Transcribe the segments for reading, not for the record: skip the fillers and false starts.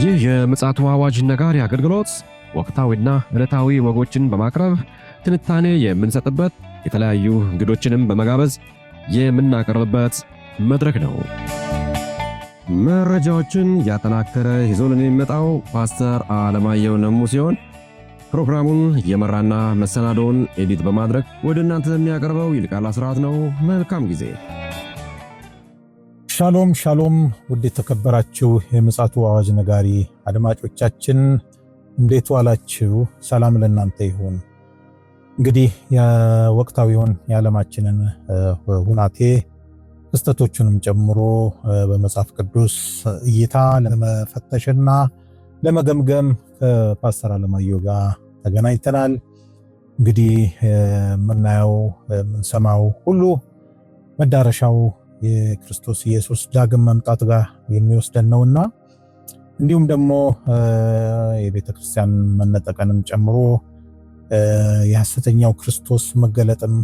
ይህ የምፅዓቱ አዋጅ ነጋሪ አገልግሎት ወቅታዊና ዕለታዊ ወጎችን በማቅረብ ትንታኔ የምንሰጥበት የተለያዩ እንግዶችንም በመጋበዝ የምናቀርብበት መድረክ ነው። መረጃዎችን ያጠናከረ ይዞልን የሚመጣው ፓስተር አለማየሁ ነሙ ሲሆን ፕሮግራሙን የመራና መሰናዶውን ኤዲት በማድረግ ወደ እናንተ የሚያቀርበው ይልቃል አስራት ነው። መልካም ጊዜ። ሻሎም ሻሎም፣ ውድ የተከበራችሁ የምፅዓቱ አዋጅ ነጋሪ አድማጮቻችን እንዴት ዋላችሁ? ሰላም ለእናንተ ይሁን። እንግዲህ የወቅታዊውን የዓለማችንን ሁናቴ ክስተቶቹንም ጨምሮ በመጽሐፍ ቅዱስ እይታ ለመፈተሽና ለመገምገም ከፓስተር አለማየሁ ጋር ተገናኝተናል። እንግዲህ የምናየው የምንሰማው ሁሉ መዳረሻው የክርስቶስ ኢየሱስ ዳግም መምጣት ጋር የሚወስደን ነውና እንዲሁም ደግሞ የቤተክርስቲያን መነጠቀንም ጨምሮ የሐሰተኛው ክርስቶስ መገለጥም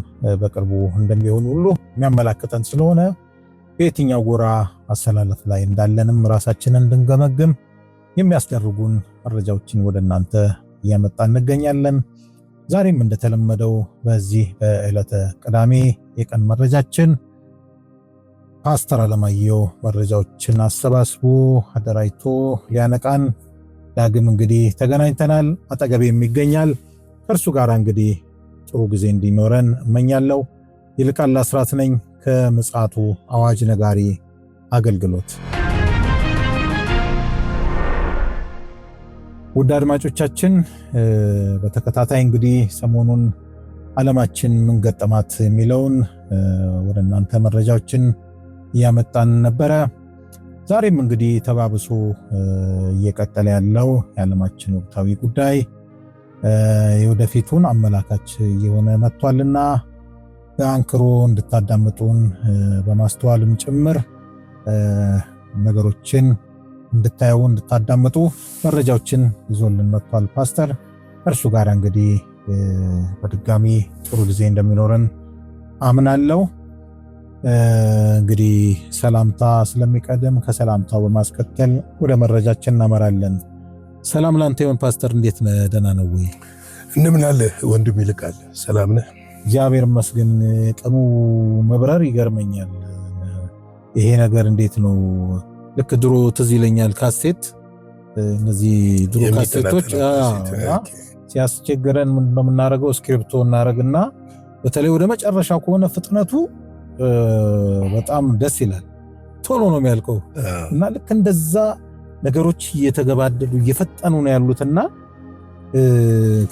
በቅርቡ እንደሚሆን ሁሉ የሚያመላክተን ስለሆነ በየትኛው ጎራ አሰላለፍ ላይ እንዳለንም ራሳችንን እንድንገመግም የሚያስደርጉን መረጃዎችን ወደ እናንተ እያመጣን እንገኛለን። ዛሬም እንደተለመደው በዚህ በዕለተ ቅዳሜ የቀን መረጃችን ፓስተር አለማየሁ መረጃዎችን አሰባስቦ አደራጅቶ ሊያነቃን ዳግም እንግዲህ ተገናኝተናል። አጠገቤ የሚገኛል። ከእርሱ ጋር እንግዲህ ጥሩ ጊዜ እንዲኖረን እመኛለሁ። ይልቃል አስራት ነኝ ከምፅዓቱ አዋጅ ነጋሪ አገልግሎት። ውድ አድማጮቻችን በተከታታይ እንግዲህ ሰሞኑን ዓለማችን ምን ገጠማት የሚለውን ወደ እናንተ መረጃዎችን እያመጣን ነበረ። ዛሬም እንግዲህ ተባብሶ እየቀጠለ ያለው የዓለማችን ወቅታዊ ጉዳይ የወደፊቱን አመላካች እየሆነ መጥቷልና በአንክሮ እንድታዳምጡን በማስተዋልም ጭምር ነገሮችን እንድታዩ እንድታዳምጡ መረጃዎችን ይዞልን መጥቷል ፓስተር። እርሱ ጋር እንግዲህ በድጋሚ ጥሩ ጊዜ እንደሚኖረን አምናለሁ። እንግዲህ ሰላምታ ስለሚቀደም ከሰላምታው በማስከተል ወደ መረጃችን እናመራለን። ሰላም ላንተ ይሁን ፓስተር፣ እንዴት ነህ? ደህና ነው ወይ? እንደምን አለ ወንድም ይልቃል? ሰላም ነህ? እግዚአብሔር ይመስገን። ቀኑ መብረር ይገርመኛል። ይሄ ነገር እንዴት ነው? ልክ ድሮ ትዝ ይለኛል ካሴት፣ እነዚህ ድሮ ካሴቶች ሲያስቸግረን ምንድነው የምናደርገው? ስክሪፕቶ እናደርግና በተለይ ወደ መጨረሻ ከሆነ ፍጥነቱ በጣም ደስ ይላል። ቶሎ ነው የሚያልቀው እና ልክ እንደዛ ነገሮች እየተገባደዱ እየፈጠኑ ነው ያሉትና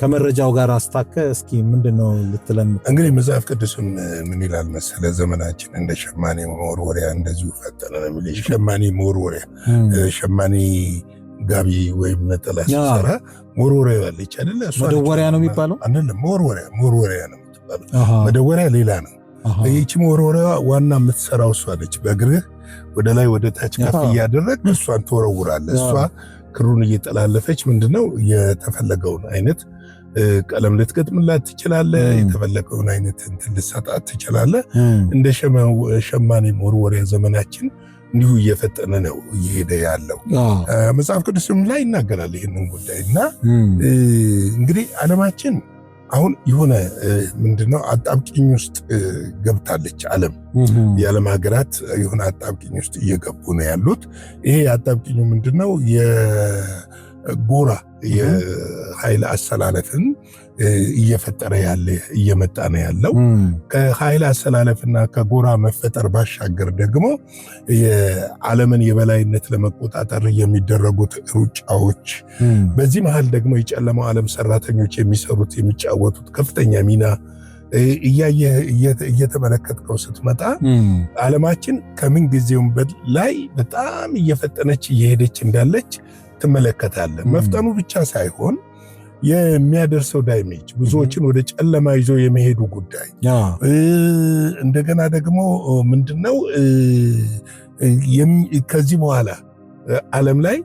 ከመረጃው ጋር አስታከ እስኪ ምንድነው ልትለን? እንግዲህ መጽሐፍ ቅዱስም ምን ይላል መሰለ፣ ዘመናችን እንደ ሸማኔ መወርወሪያ እንደዚሁ ፈጠነ ነው የሚል። ሸማኔ መወርወሪያ፣ ሸማኔ ጋቢ ወይም ነጠላ ሲሰራ መወርወሪያ ያለች አይደለ? መደወሪያ ነው የሚባለው አይደለም? መወርወሪያ ነው የምትባለው። መደወሪያ ሌላ ነው። ይህች መወርወሪያ ዋና የምትሰራው እሷ ነች። በእግርህ ወደ ላይ ወደ ታች ከፍ እያደረግ እሷን ትወረውራለህ። እሷ ክሩን እየጠላለፈች ምንድነው የተፈለገውን አይነት ቀለም ልትገጥምላት ትችላለህ። የተፈለገውን አይነት እንትን ልትሰጣት ትችላለህ። እንደ ሸማኔ መወርወሪያ ዘመናችን እንዲሁ እየፈጠነ ነው እየሄደ ያለው። መጽሐፍ ቅዱስም ላይ ይናገራል ይህንን ጉዳይ እና እንግዲህ ዓለማችን አሁን የሆነ ምንድነው አጣብቂኝ ውስጥ ገብታለች ዓለም። የዓለም ሀገራት የሆነ አጣብቂኝ ውስጥ እየገቡ ነው ያሉት። ይሄ አጣብቂኙ ምንድነው? የጎራ የኃይል አሰላለፍን እየፈጠረ ያለ እየመጣ ነው ያለው። ከኃይል አሰላለፍና ከጎራ መፈጠር ባሻገር ደግሞ የዓለምን የበላይነት ለመቆጣጠር የሚደረጉት ሩጫዎች፣ በዚህ መሃል ደግሞ የጨለማው ዓለም ሰራተኞች የሚጫወቱት ከፍተኛ ሚና እየተመለከትከው ስትመጣ ዓለማችን ከምን ጊዜውም በላይ በጣም እየፈጠነች እየሄደች እንዳለች ትመለከታለህ። መፍጠኑ ብቻ ሳይሆን የሚያደርሰው ዳሜጅ፣ ብዙዎችን ወደ ጨለማ ይዞ የመሄዱ ጉዳይ፣ እንደገና ደግሞ ምንድነው ከዚህ በኋላ ዓለም ላይ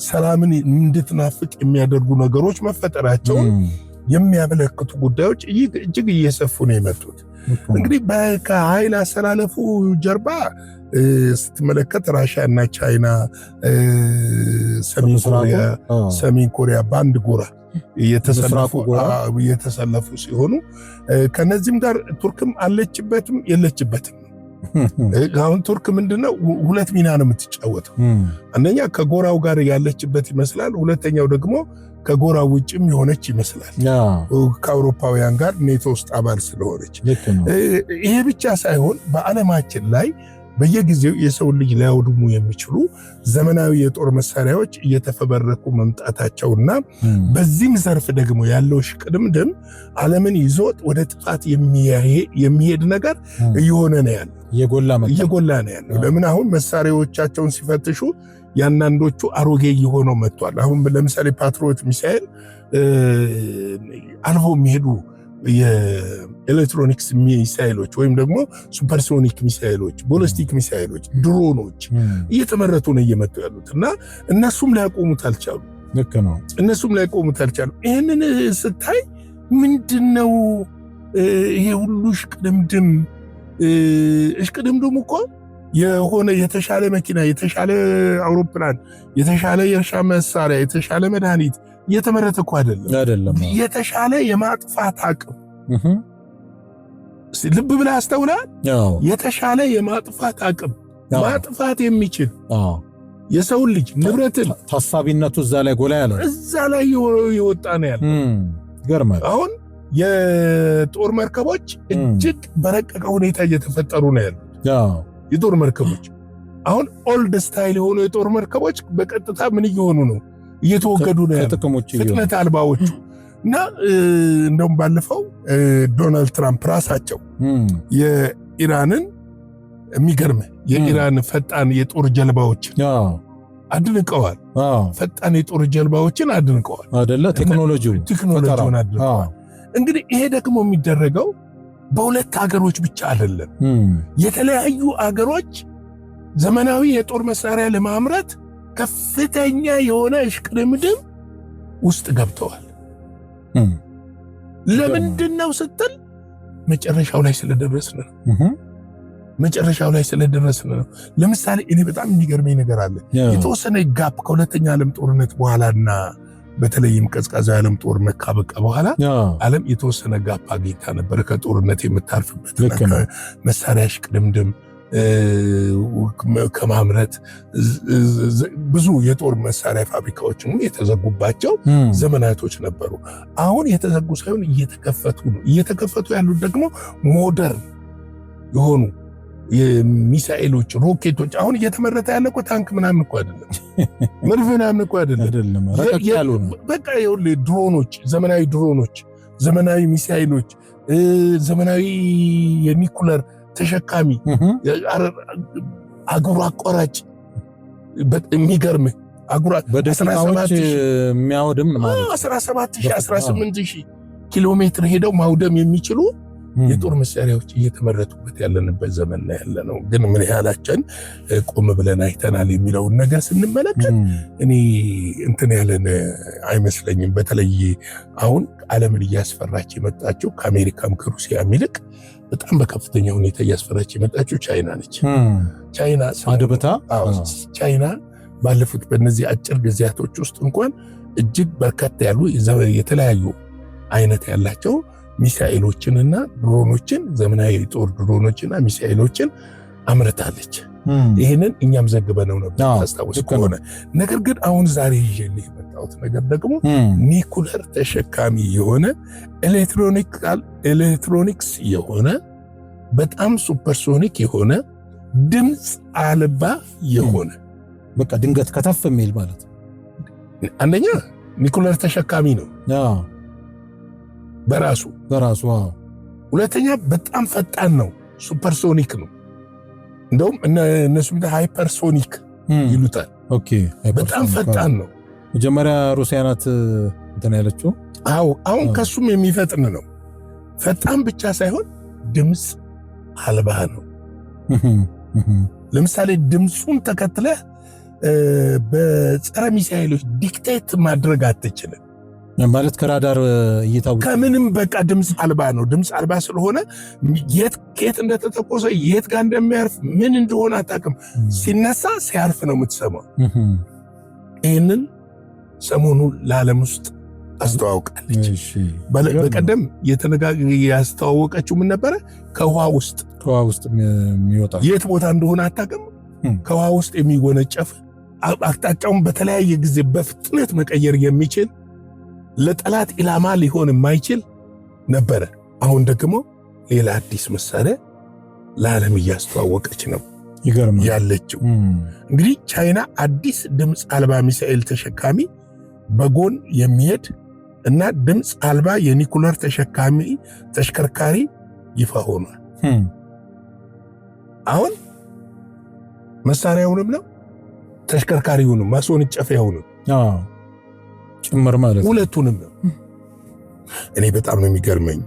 ሰላምን እንድትናፍቅ የሚያደርጉ ነገሮች መፈጠራቸውን የሚያመለክቱ ጉዳዮች እጅግ እየሰፉ ነው የመጡት። እንግዲህ ከኃይል አሰላለፉ ጀርባ ስትመለከት ራሽያ እና ቻይና፣ ሰሜን ኮሪያ በአንድ ጎራ የተሰለፉ ሲሆኑ ከነዚህም ጋር ቱርክም አለችበትም የለችበትም። አሁን ቱርክ ምንድነው ሁለት ሚና ነው የምትጫወተው። አንደኛ ከጎራው ጋር ያለችበት ይመስላል፣ ሁለተኛው ደግሞ ከጎራው ውጭም የሆነች ይመስላል ከአውሮፓውያን ጋር ኔቶ ውስጥ አባል ስለሆነች። ይሄ ብቻ ሳይሆን በዓለማችን ላይ በየጊዜው የሰው ልጅ ሊያወድሙ የሚችሉ ዘመናዊ የጦር መሳሪያዎች እየተፈበረኩ መምጣታቸውና በዚህም ዘርፍ ደግሞ ያለው ሽቅድምድም ዓለምን ይዞት ወደ ጥፋት የሚሄድ ነገር እየሆነ ነው ያለው፣ እየጎላ ነው ያለው። ለምን አሁን መሳሪያዎቻቸውን ሲፈትሹ ያንዳንዶቹ አሮጌ እየሆነው መጥቷል። አሁን ለምሳሌ ፓትሪዮት ሚሳኤል አልፎ የሚሄዱ የኤሌክትሮኒክስ ሚሳኤሎች ወይም ደግሞ ሱፐርሶኒክ ሚሳኤሎች፣ ቦሊስቲክ ሚሳኤሎች፣ ድሮኖች እየተመረቱ ነው እየመጡ ያሉት እና እነሱም ሊያቆሙት አልቻሉ። ልክ ነው፣ እነሱም ሊያቆሙት አልቻሉ። ይህንን ስታይ ምንድነው ይሄ ሁሉ እሽቅድምድም? እሽቅድምድም እኮ የሆነ የተሻለ መኪና፣ የተሻለ አውሮፕላን፣ የተሻለ የእርሻ መሳሪያ፣ የተሻለ መድኃኒት እየተመረተ እኮ አይደለም። የተሻለ የማጥፋት አቅም ልብ ብለህ አስተውላል። የተሻለ የማጥፋት አቅም ማጥፋት የሚችል የሰው ልጅ ንብረትን ታሳቢነቱ እዛ ላይ ጎላ ያለ እዛ ላይ የወጣ ነው ያለ። ገርማል። አሁን የጦር መርከቦች እጅግ በረቀቀ ሁኔታ እየተፈጠሩ ነው ያሉት። የጦር መርከቦች አሁን ኦልድ ስታይል የሆኑ የጦር መርከቦች በቀጥታ ምን እየሆኑ ነው? እየተወገዱ ነው ያሉት፣ ፍጥነት አልባዎቹ። እና እንደውም ባለፈው ዶናልድ ትራምፕ ራሳቸው የኢራንን የሚገርም የኢራን ፈጣን የጦር ጀልባዎችን አድንቀዋል። ፈጣን የጦር ጀልባዎችን አድንቀዋል አይደለ? ቴክኖሎጂውን አድንቀዋል። እንግዲህ ይሄ ደግሞ የሚደረገው በሁለት ሀገሮች ብቻ አይደለም። የተለያዩ ሀገሮች ዘመናዊ የጦር መሳሪያ ለማምረት ከፍተኛ የሆነ እሽቅድምድም ውስጥ ገብተዋል። ለምንድነው ስትል መጨረሻው ላይ ስለደረስን ነው። መጨረሻው ላይ ስለደረስን ነው። ለምሳሌ እኔ በጣም የሚገርመኝ ነገር አለ። የተወሰነ ጋፕ ከሁለተኛ ዓለም ጦርነት በኋላና በተለይም ቀዝቃዛው ዓለም ጦርነት ካበቃ በኋላ ዓለም የተወሰነ ጋፕ አግኝታ ነበር ከጦርነት የምታርፍበት መሳሪያ እሽቅድምድም ከማምረት ብዙ የጦር መሳሪያ ፋብሪካዎችም የተዘጉባቸው ዘመናቶች ነበሩ። አሁን የተዘጉ ሳይሆን እየተከፈቱ ያሉት ደግሞ ሞደርን የሆኑ የሚሳኤሎች፣ ሮኬቶች አሁን እየተመረተ ያለ እኮ ታንክ ምናምን እኮ አይደለም፣ መድፍ ምናምን እኮ አይደለም። በቃ ይኸውልህ ድሮኖች፣ ዘመናዊ ድሮኖች፣ ዘመናዊ ሚሳኤሎች፣ ዘመናዊ የኒኩለር ተሸካሚ አገሩ አቋራጭ የሚገርም አገሩ በደቂቃዎች የሚያወድም ማለት 17000 18000 ኪሎ ሜትር ሄደው ማውደም የሚችሉ የጦር መሳሪያዎች እየተመረቱበት ያለንበት ዘመን ላይ ያለ ነው። ግን ምን ያህላችን ቆም ብለን አይተናል የሚለውን ነገር ስንመለከት እኔ እንትን ያለን አይመስለኝም። በተለይ አሁን ዓለምን እያስፈራች የመጣችው ከአሜሪካም ከሩሲያም ይልቅ በጣም በከፍተኛ ሁኔታ እያስፈራች የመጣችው ቻይና ነች። ቻይና ባለፉት በእነዚህ አጭር ጊዜያቶች ውስጥ እንኳን እጅግ በርከት ያሉ የተለያዩ አይነት ያላቸው ሚሳኤሎችንና ድሮኖችን፣ ዘመናዊ ጦር ድሮኖችና ሚሳኤሎችን አምርታለች። ይህንን እኛም ዘግበነው ነበር ታስታውስ ከሆነ። ነገር ግን አሁን ዛሬ ይዤልህ የመጣሁት ነገር ደግሞ ኒኩለር ተሸካሚ የሆነ ኤሌክትሮኒክስ የሆነ በጣም ሱፐርሶኒክ የሆነ ድምፅ አልባ የሆነ በቃ ድንገት ከተፍ የሚል ማለት አንደኛ ኒኩለር ተሸካሚ ነው በራሱ ሁለተኛ በጣም ፈጣን ነው፣ ሱፐርሶኒክ ነው። እንደውም እነሱ ሃይፐርሶኒክ ይሉታል። በጣም ፈጣን ነው። መጀመሪያ ሩሲያ ናት እንትን ያለችው። አሁን ከሱም የሚፈጥን ነው። ፈጣን ብቻ ሳይሆን ድምፅ አልባ ነው። ለምሳሌ ድምፁን ተከትለህ በጸረ ሚሳኤሎች ዲክቴት ማድረግ አትችልም። ማለት ከራዳር እይታው ከምንም በቃ ድምፅ አልባ ነው። ድምፅ አልባ ስለሆነ የት እንደተተኮሰ የት ጋር እንደሚያርፍ ምን እንደሆነ አታውቅም። ሲነሳ ሲያርፍ ነው የምትሰማው። ይህንን ሰሞኑን ለዓለም ውስጥ አስተዋውቃለች። በቀደም ያስተዋወቀችው ምን ነበረ? ከውሃ ውስጥ የሚወጣ የት ቦታ እንደሆነ አታውቅም። ከውሃ ውስጥ የሚጎነጨፍ አቅጣጫውን በተለያየ ጊዜ በፍጥነት መቀየር የሚችል ለጠላት ኢላማ ሊሆን የማይችል ነበረ። አሁን ደግሞ ሌላ አዲስ መሳሪያ ለዓለም እያስተዋወቀች ነው ያለችው። እንግዲህ ቻይና አዲስ ድምፅ አልባ ሚሳኤል ተሸካሚ በጎን የሚሄድ እና ድምፅ አልባ የኒኩለር ተሸካሚ ተሽከርካሪ ይፋ ሆኗል። አሁን መሳሪያውንም ነው ተሽከርካሪውንም ማስወንጨፊያውንም ጭምር ማለት ሁለቱንም ነው። እኔ በጣም ነው የሚገርመኝ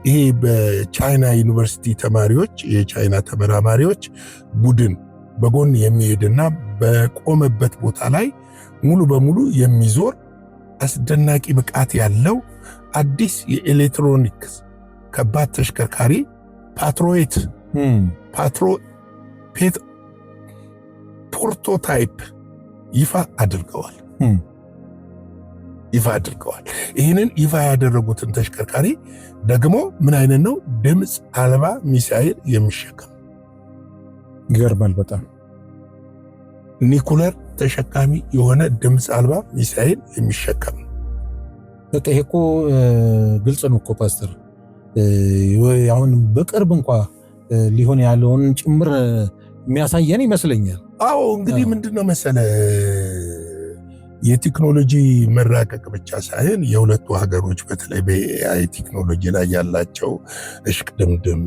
ይሄ በቻይና ዩኒቨርሲቲ ተማሪዎች የቻይና ተመራማሪዎች ቡድን በጎን የሚሄድና በቆመበት ቦታ ላይ ሙሉ በሙሉ የሚዞር አስደናቂ ብቃት ያለው አዲስ የኤሌክትሮኒክስ ከባድ ተሽከርካሪ ፕሮቶታይፕ ይፋ አድርገዋል። ይህንን ይፋ ያደረጉትን ተሽከርካሪ ደግሞ ምን አይነት ነው? ድምፅ አልባ ሚሳኤል የሚሸከም ይገርማል በጣም ኒኩለር ተሸካሚ የሆነ ድምፅ አልባ ሚሳኤል የሚሸከም በቃ ይሄ እኮ ግልጽ ነው እኮ ፓስተር። አሁን በቅርብ እንኳ ሊሆን ያለውን ጭምር የሚያሳየን ይመስለኛል። አዎ እንግዲህ ምንድነው መሰለ የቴክኖሎጂ መራቀቅ ብቻ ሳይሆን የሁለቱ ሀገሮች በተለይ በኤአይ ቴክኖሎጂ ላይ ያላቸው እሽቅድምድም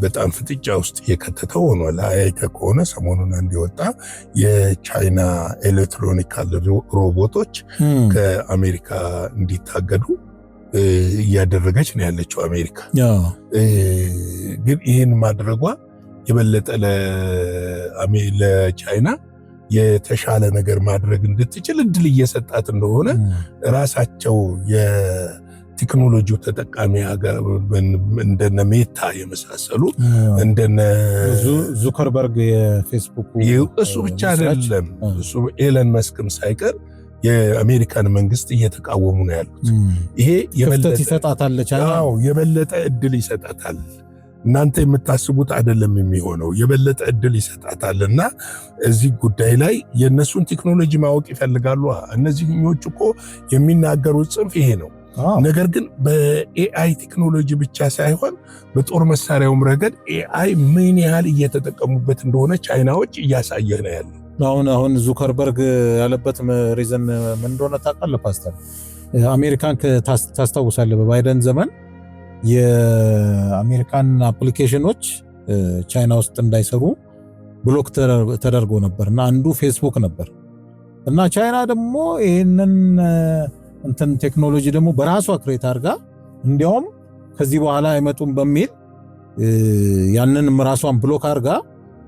በጣም ፍጥጫ ውስጥ የከተተው ሆኗል። አይተህ ከሆነ ሰሞኑን እንዲወጣ የቻይና ኤሌክትሮኒካል ሮቦቶች ከአሜሪካ እንዲታገዱ እያደረገች ነው ያለችው አሜሪካ። ግን ይህን ማድረጓ የበለጠ ለቻይና የተሻለ ነገር ማድረግ እንድትችል እድል እየሰጣት እንደሆነ ራሳቸው የቴክኖሎጂው ተጠቃሚ ሀገር እንደነ ሜታ የመሳሰሉ እንደነ ዙከርበርግ የፌስቡክ እሱ ብቻ አይደለም እሱ ኤለን መስክም ሳይቀር የአሜሪካን መንግስት እየተቃወሙ ነው ያሉት። ይሄ የበለጠ እድል ይሰጣታል። እናንተ የምታስቡት አይደለም የሚሆነው፣ የበለጠ እድል ይሰጣታልና እዚህ ጉዳይ ላይ የነሱን ቴክኖሎጂ ማወቅ ይፈልጋሉ። እነዚህኞቹ እኮ የሚናገሩት ጽንፍ ይሄ ነው። ነገር ግን በኤአይ ቴክኖሎጂ ብቻ ሳይሆን በጦር መሳሪያውም ረገድ ኤአይ ምን ያህል እየተጠቀሙበት እንደሆነ ቻይናዎች እያሳየ ነው ያለው። አሁን ዙከርበርግ ያለበት ሪዝን ምን እንደሆነ ታውቃለህ ፓስተር? አሜሪካን ታስታውሳለህ? በባይደን ዘመን የአሜሪካን አፕሊኬሽኖች ቻይና ውስጥ እንዳይሰሩ ብሎክ ተደርጎ ነበር እና አንዱ ፌስቡክ ነበር እና ቻይና ደግሞ ይህንን እንትን ቴክኖሎጂ ደግሞ በራሷ ክሬት አድርጋ እንዲያውም ከዚህ በኋላ አይመጡም በሚል ያንን ራሷን ብሎክ አድርጋ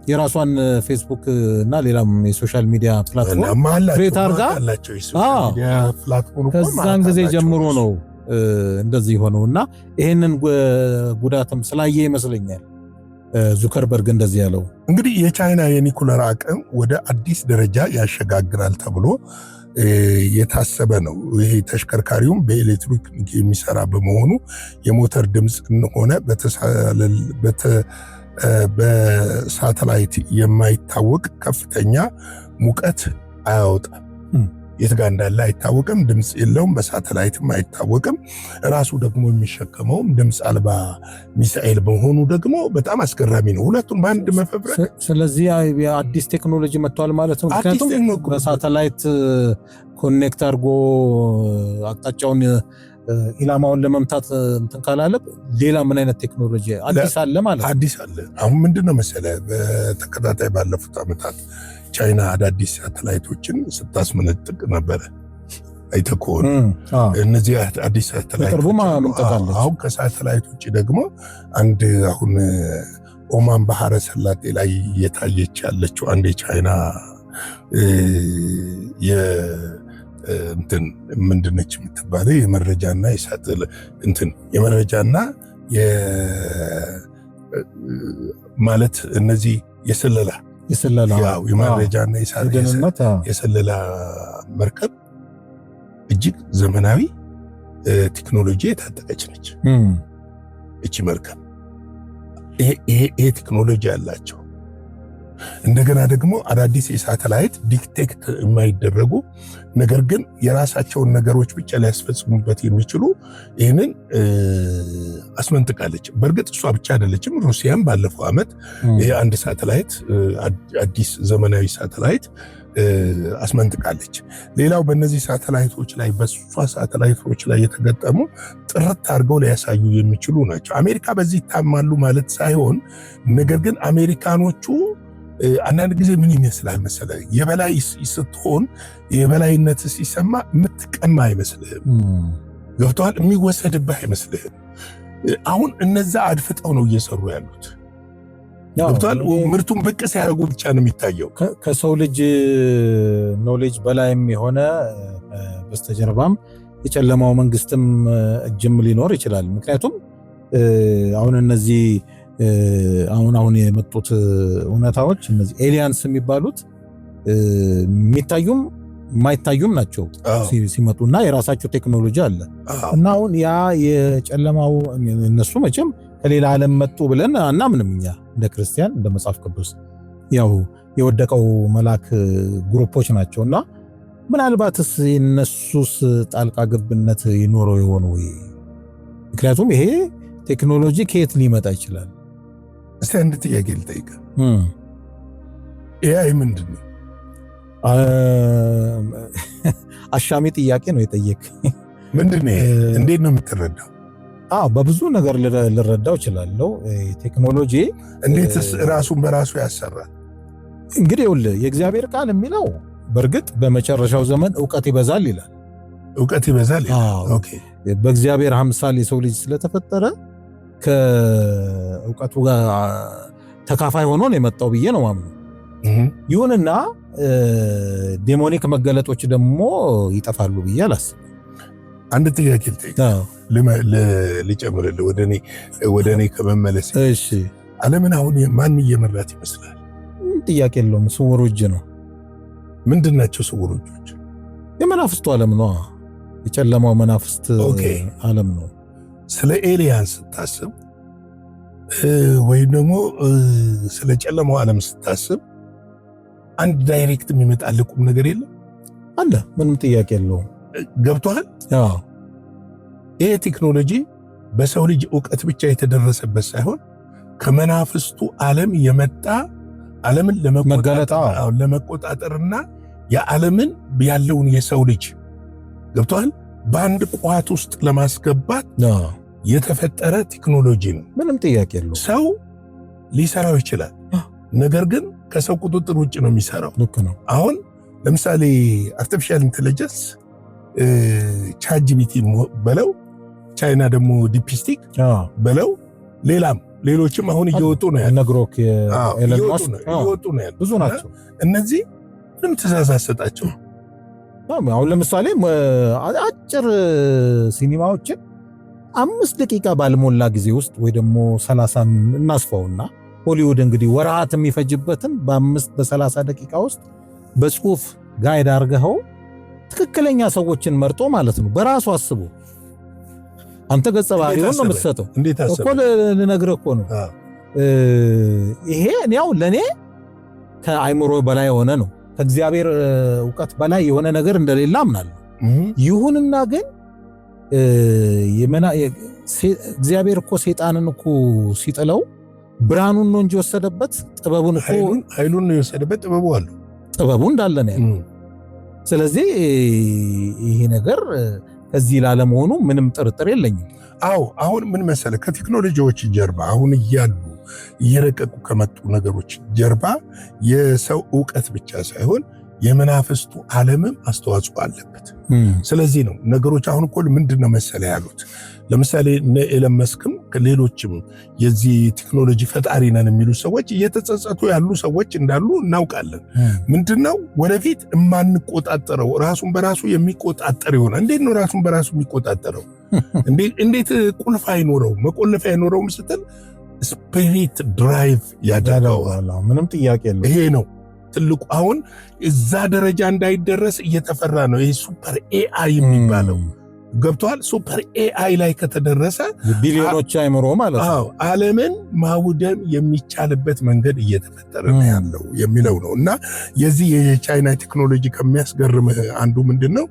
የራሷን ፌስቡክ እና ሌላም የሶሻል ሚዲያ ፕላትፎርም ክሬት አድርጋ ከዛን ጊዜ ጀምሮ ነው እንደዚህ ሆነው እና ይሄንን ጉዳትም ስላየ ይመስለኛል ዙከርበርግ እንደዚህ ያለው። እንግዲህ የቻይና የኒኩለር አቅም ወደ አዲስ ደረጃ ያሸጋግራል ተብሎ የታሰበ ነው። ይሄ ተሽከርካሪውም በኤሌክትሪክ የሚሰራ በመሆኑ የሞተር ድምፅ ሆነ በሳተላይት የማይታወቅ ከፍተኛ ሙቀት አያወጣም። የት ጋር እንዳለ አይታወቅም። ድምፅ የለውም። በሳተላይትም አይታወቅም። ራሱ ደግሞ የሚሸከመውም ድምፅ አልባ ሚሳኤል በመሆኑ ደግሞ በጣም አስገራሚ ነው። ሁለቱም በአንድ መፈብረቅ። ስለዚህ አዲስ ቴክኖሎጂ መጥቷል ማለት ነው። ምክንያቱም በሳተላይት ኮኔክት አድርጎ አቅጣጫውን ኢላማውን ለመምታት እንትን ካላለ ሌላ ምን አይነት ቴክኖሎጂ አዲስ አለ ማለት ነው? አዲስ አለ። አሁን ምንድነው መሰለህ በተከታታይ ባለፉት ዓመታት ቻይና አዳዲስ ሳተላይቶችን ስታስመነጥቅ ነበረ። አይተህ ከሆነ እነዚህ አዲስ ሳተላይቶች አሁን ከሳተላይት ውጭ ደግሞ አንድ አሁን ኦማን ባህረ ሰላጤ ላይ እየታየች ያለችው አንድ የቻይና እንትን ምንድነች የምትባለው የመረጃና የመረጃና ማለት እነዚህ የስለላ ያው የመረጃና የስለላ መርከብ እጅግ ዘመናዊ ቴክኖሎጂ የታጠቀች ነች እቺ መርከብ። ይሄ ቴክኖሎጂ ያላቸው እንደገና ደግሞ አዳዲስ የሳተላይት ዲቴክት የማይደረጉ ነገር ግን የራሳቸውን ነገሮች ብቻ ሊያስፈጽሙበት የሚችሉ ይህንን አስመንጥቃለች። በእርግጥ እሷ ብቻ አይደለችም። ሩሲያም ባለፈው ዓመት አንድ ሳተላይት አዲስ ዘመናዊ ሳተላይት አስመንጥቃለች። ሌላው በእነዚህ ሳተላይቶች ላይ በሷ ሳተላይቶች ላይ የተገጠሙ ጥርት አድርገው ሊያሳዩ የሚችሉ ናቸው። አሜሪካ በዚህ ይታማሉ ማለት ሳይሆን ነገር ግን አሜሪካኖቹ አንዳንድ ጊዜ ምን ይመስላል መሰለህ፣ የበላይ ስትሆን የበላይነት ሲሰማ የምትቀማ አይመስልህም። ገብቶሃል? የሚወሰድብህ አይመስልህም። አሁን እነዛ አድፍጠው ነው እየሰሩ ያሉት። ገብቶሃል? ምርቱን ብቅ ሲያደርጉ ብቻ ነው የሚታየው። ከሰው ልጅ ኖሌጅ በላይም የሆነ በስተጀርባም የጨለማው መንግስትም እጅም ሊኖር ይችላል። ምክንያቱም አሁን እነዚህ አሁን የመጡት እውነታዎች እነዚህ ኤሊያንስ የሚባሉት የሚታዩም የማይታዩም ናቸው ሲመጡና የራሳቸው ቴክኖሎጂ አለ እና አሁን ያ የጨለማው እነሱ መቼም ከሌላ ዓለም መጡ ብለን አናምንም እኛ እንደ ክርስቲያን እንደ መጽሐፍ ቅዱስ ያው የወደቀው መልአክ ግሩፖች ናቸውና ምናልባትስ የነሱስ ጣልቃ ገብነት ይኖረው ይሆን ወይ? ምክንያቱም ይሄ ቴክኖሎጂ ከየት ሊመጣ ይችላል? እስቲ አንድ ጥያቄ ልጠይቅ። ኤአይ ምንድን ነው? አሻሚ ጥያቄ ነው የጠየቅ። ምንድን ነው? እንዴት ነው የምትረዳው? በብዙ ነገር ልረዳው እችላለሁ። ቴክኖሎጂ እንዴትስ ራሱን በራሱ ያሰራል? እንግዲህ ይኸውልህ የእግዚአብሔር ቃል የሚለው በእርግጥ በመጨረሻው ዘመን ዕውቀት ይበዛል ይላል። ዕውቀት ይበዛል ይላል። ኦኬ። በእግዚአብሔር አምሳል የሰው ልጅ ስለተፈጠረ ከዕውቀቱ ጋር ተካፋይ ሆኖ ነው የመጣው ብዬ ነው ማምነው። ይሁንና ዴሞኒክ መገለጦች ደግሞ ይጠፋሉ ብዬ አላስብም። አንድ ጥያቄ ልጨምርልህ ወደ እኔ ከመመለስ። እሺ፣ ዓለምን አሁን ማን እየመራት ይመስላል? ጥያቄ የለውም። ስውሩ እጅ ነው። ምንድን ናቸው ስውሩ እጆች? የመናፍስቱ ዓለም ነው። የጨለማው መናፍስት ዓለም ነው። ስለ ኤሊያን ስታስብ ወይም ደግሞ ስለ ጨለማው ዓለም ስታስብ አንድ ዳይሬክት የሚመጣልህ ቁም ነገር የለም አለ። ምንም ጥያቄ የለውም። ገብቶሃል? ይሄ ቴክኖሎጂ በሰው ልጅ ዕውቀት ብቻ የተደረሰበት ሳይሆን ከመናፍስቱ ዓለም የመጣ ዓለምን ለመቆጣጠርና የዓለምን ያለውን የሰው ልጅ ገብቶሃል በአንድ ቋት ውስጥ ለማስገባት የተፈጠረ ቴክኖሎጂ ነው። ምንም ጥያቄ የለውም። ሰው ሊሰራው ይችላል፣ ነገር ግን ከሰው ቁጥጥር ውጭ ነው የሚሰራው። ልክ ነው። አሁን ለምሳሌ አርቲፊሻል ኢንቴሊጀንስ ቻትጂፒቲ በለው፣ ቻይና ደግሞ ዲፕስቲክ በለው፣ ሌሎችም አሁን እየወጡ ነው ያሉት። ነግሮክ እየወጡ ነው ያሉት። ብዙ ናቸው። እነዚህ ምንም ትእዛዝ አትሰጣቸው። አሁን ለምሳሌ አጭር ሲኒማዎችን 5 ደቂቃ ባልሞላ ጊዜ ውስጥ ወይ ደግሞ 30 እናስፋውና ሆሊውድ እንግዲህ ወራት የሚፈጅበትን በ30 ደቂቃ ውስጥ በጽሁፍ ጋይድ አድርገው ትክክለኛ ሰዎችን መርጦ ማለት ነው። በራሱ አስቦ አንተ ገጸ ባህሪውን ነው የምትሰጠው እኮ ልነግርህ እኮ ነው። ይሄ ያው ለኔ ከአይምሮ በላይ የሆነ ነው። ከእግዚአብሔር ዕውቀት በላይ የሆነ ነገር እንደሌለ አምናለሁ። ይሁንና ግን እግዚአብሔር እኮ ሰይጣንን እኮ ሲጥለው ብርሃኑን ነው እንጂ ወሰደበት ጥበቡን እኮ ኃይሉን ነው የወሰደበት። ጥበቡ እንዳለ ነው ያለው። ስለዚህ ይሄ ነገር ከዚህ ላለመሆኑ ምንም ጥርጥር የለኝም። አሁን ምን መሰለ ከቴክኖሎጂዎች ጀርባ አሁን እየረቀቁ ከመጡ ነገሮች ጀርባ የሰው ዕውቀት ብቻ ሳይሆን የመናፍስቱ ዓለምም አስተዋጽኦ አለበት። ስለዚህ ነው ነገሮች አሁን እኮ ምንድነው መሰለ ያሉት ለምሳሌ ኤለን መስክም ከሌሎችም የዚህ ቴክኖሎጂ ፈጣሪ ነን የሚሉ ሰዎች እየተጸጸቱ ያሉ ሰዎች እንዳሉ እናውቃለን። ምንድነው ወደፊት የማንቆጣጠረው ራሱን በራሱ የሚቆጣጠር ይሆናል። እንዴት ነው ራሱን በራሱ የሚቆጣጠረው? እንዴት ቁልፍ አይኖረው መቆለፍ አይኖረው ስትል ስፒሪት ድራይቭ ያደርገዋል። ምንም ጥያቄ የለም። ይሄ ነው ትልቁ አሁን እዛ ደረጃ እንዳይደረስ እየተፈራ ነው። ይሄ ሱፐር ኤአይ የሚባለው ገብቷል። ሱፐር ኤአይ ላይ ከተደረሰ ቢሊዮኖች አይምሮ ማለት ነው ዓለምን ማውደም የሚቻልበት መንገድ እየተፈጠረ ነው ያለው የሚለው ነው። እና የዚህ የቻይና ቴክኖሎጂ ከሚያስገርምህ አንዱ ምንድነው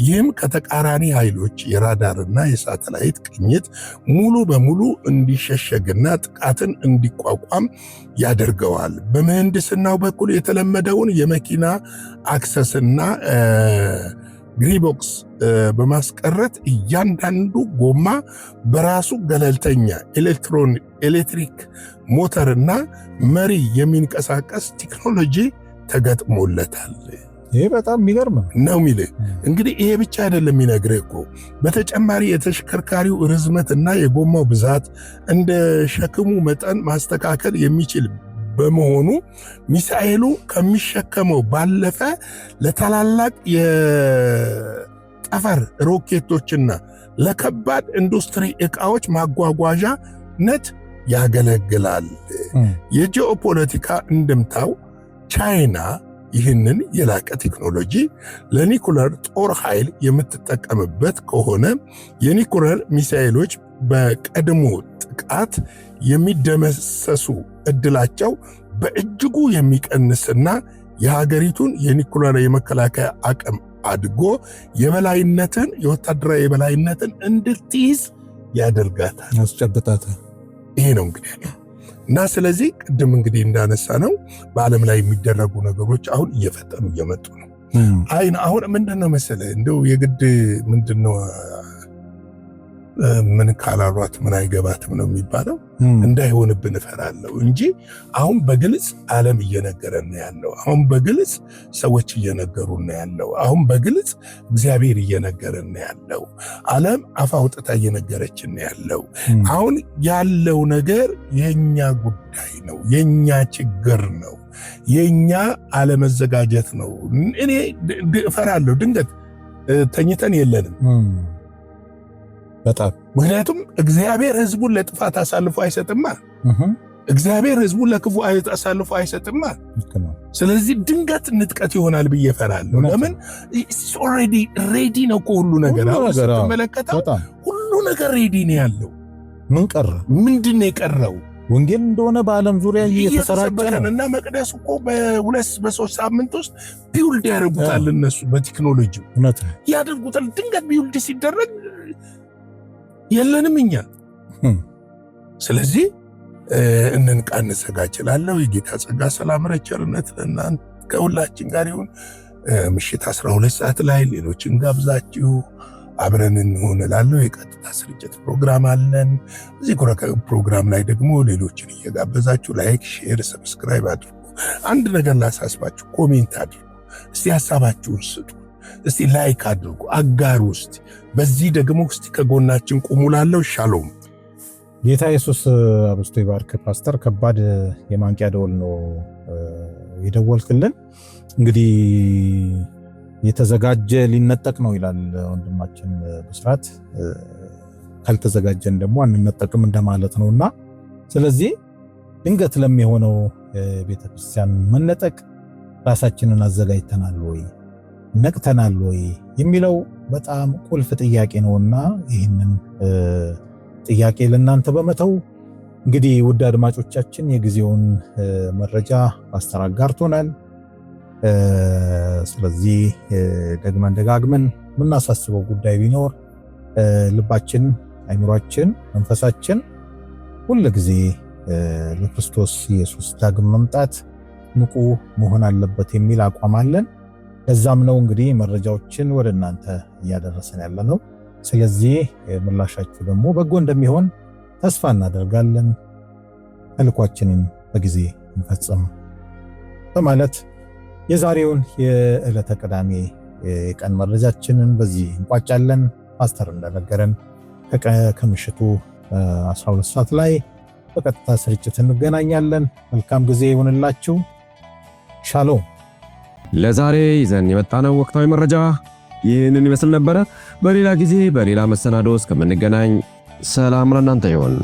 ይህም ከተቃራኒ ኃይሎች የራዳርና የሳተላይት ቅኝት ሙሉ በሙሉ እንዲሸሸግና ጥቃትን እንዲቋቋም ያደርገዋል። በምህንድስናው በኩል የተለመደውን የመኪና አክሰስና ግሪቦክስ በማስቀረት እያንዳንዱ ጎማ በራሱ ገለልተኛ ኤሌክትሪክ ሞተርና መሪ የሚንቀሳቀስ ቴክኖሎጂ ተገጥሞለታል። ይሄ በጣም የሚገርም ነው የሚልህ። እንግዲህ ይሄ ብቻ አይደለም የሚነግርህ እኮ በተጨማሪ የተሽከርካሪው ርዝመትና የጎማው ብዛት እንደ ሸክሙ መጠን ማስተካከል የሚችል በመሆኑ ሚሳኤሉ ከሚሸከመው ባለፈ ለታላላቅ የጠፈር ሮኬቶችና ለከባድ ኢንዱስትሪ ዕቃዎች ማጓጓዣነት ያገለግላል። የጂኦፖለቲካ እንድምታው ቻይና ይህንን የላቀ ቴክኖሎጂ ለኒኩለር ጦር ኃይል የምትጠቀምበት ከሆነ የኒኩለር ሚሳኤሎች በቀድሞ ጥቃት የሚደመሰሱ እድላቸው በእጅጉ የሚቀንስና የሀገሪቱን የኒኩለር የመከላከያ አቅም አድጎ የወታደራዊ የበላይነትን እንድትይዝ ያደርጋታል፣ ያስጨብጣታል። ይሄ ነው እንግዲህ እና ስለዚህ ቅድም እንግዲህ እንዳነሳ ነው በዓለም ላይ የሚደረጉ ነገሮች አሁን እየፈጠኑ እየመጡ ነው። አሁን ምንድነው መሰለህ እንደው የግድ ምንድነው ምን ካላሏት ምን አይገባትም ነው የሚባለው። እንዳይሆንብን እፈራለሁ እንጂ አሁን በግልጽ ዓለም እየነገረን ነው ያለው። አሁን በግልጽ ሰዎች እየነገሩን ነው ያለው። አሁን በግልጽ እግዚአብሔር እየነገረን ነው ያለው። ዓለም አፍ አውጥታ እየነገረችን ነው ያለው። አሁን ያለው ነገር የኛ ጉዳይ ነው፣ የኛ ችግር ነው፣ የኛ አለመዘጋጀት ነው። እኔ እፈራለሁ ድንገት ተኝተን የለንም በጣም ምክንያቱም እግዚአብሔር ሕዝቡን ለጥፋት አሳልፎ አይሰጥማ። እግዚአብሔር ሕዝቡን ለክፉ አሳልፎ አይሰጥማ። ስለዚህ ድንገት ንጥቀት ይሆናል ብዬ እፈራለሁ። ለምን ኦልሬዲ ሬዲ ነው ሁሉ ነገር። አሁን ስትመለከተው ሁሉ ነገር ሬዲ ነው ያለው። ምን ቀረ? ምንድን ነው የቀረው? ወንጌል እንደሆነ በዓለም ዙሪያ እየተሰራጨ ነው እና መቅደስ እኮ በ2-3 ሳምንት ውስጥ ቢውልድ ያደርጉታል እነሱ በቴክኖሎጂ ያደርጉታል። ድንገት ቢውልድ ሲደረግ የለንም እኛ። ስለዚህ እንንቃ እንሰጋ እችላለሁ። የጌታ ጸጋ ሰላም ቸርነት ለእናንተ ከሁላችን ጋር ይሁን። ምሽት 12 ሰዓት ላይ ሌሎችን ጋብዛችሁ አብረን እንሆን እላለሁ። የቀጥታ ስርጭት ፕሮግራም አለን። እዚህ ፕሮግራም ላይ ደግሞ ሌሎችን እየጋበዛችሁ ላይክ፣ ሼር፣ ሰብስክራይብ አድርጉ። አንድ ነገር ላሳስባችሁ፣ ኮሜንት አድርጉ። እስቲ ሐሳባችሁን ስጡ። እስቲ ላይክ አድርጉ፣ አጋሩ። እስቲ በዚህ ደግሞ እስቲ ከጎናችን ቁሙ እላለሁ። ሻሎም። ጌታ ኢየሱስ አብስቶ ይባርክ። ፓስተር ከባድ የማንቂያ ደወል ነው የደወልክልን። እንግዲህ የተዘጋጀ ሊነጠቅ ነው ይላል ወንድማችን ብስራት። ካልተዘጋጀን ደግሞ አንነጠቅም እንደማለት ነውና ስለዚህ ድንገት ለሚሆነው ቤተክርስቲያን መነጠቅ ራሳችንን አዘጋጅተናል ወይ ነቅተናል ወይ የሚለው በጣም ቁልፍ ጥያቄ ነውና ይህንን ጥያቄ ለእናንተ በመተው እንግዲህ ውድ አድማጮቻችን የጊዜውን መረጃ ፓስተር አጋርቶናል። ስለዚህ ደጋግመን የምናሳስበው ጉዳይ ቢኖር ልባችን፣ አይምሯችን፣ መንፈሳችን ሁሉ ጊዜ ለክርስቶስ ኢየሱስ ዳግም መምጣት ንቁ መሆን አለበት የሚል አቋም አለን። ለዛም ነው እንግዲህ መረጃዎችን ወደ እናንተ እያደረሰን ያለነው። ስለዚህ ምላሻችሁ ደግሞ በጎ እንደሚሆን ተስፋ እናደርጋለን። ተልኳችንን በጊዜ እንፈጽም በማለት የዛሬውን የዕለተ ቅዳሜ የቀን መረጃችንን በዚህ እንቋጫለን። ፓስተር እንደነገረን ከምሽቱ 12 ሰዓት ላይ በቀጥታ ስርጭት እንገናኛለን። መልካም ጊዜ ይሁንላችሁ። ሻሎም። ለዛሬ ይዘን የመጣነው ወቅታዊ መረጃ ይህንን ይመስል ነበረ። በሌላ ጊዜ በሌላ መሰናዶ እስከምንገናኝ ሰላም ለእናንተ ይሁን።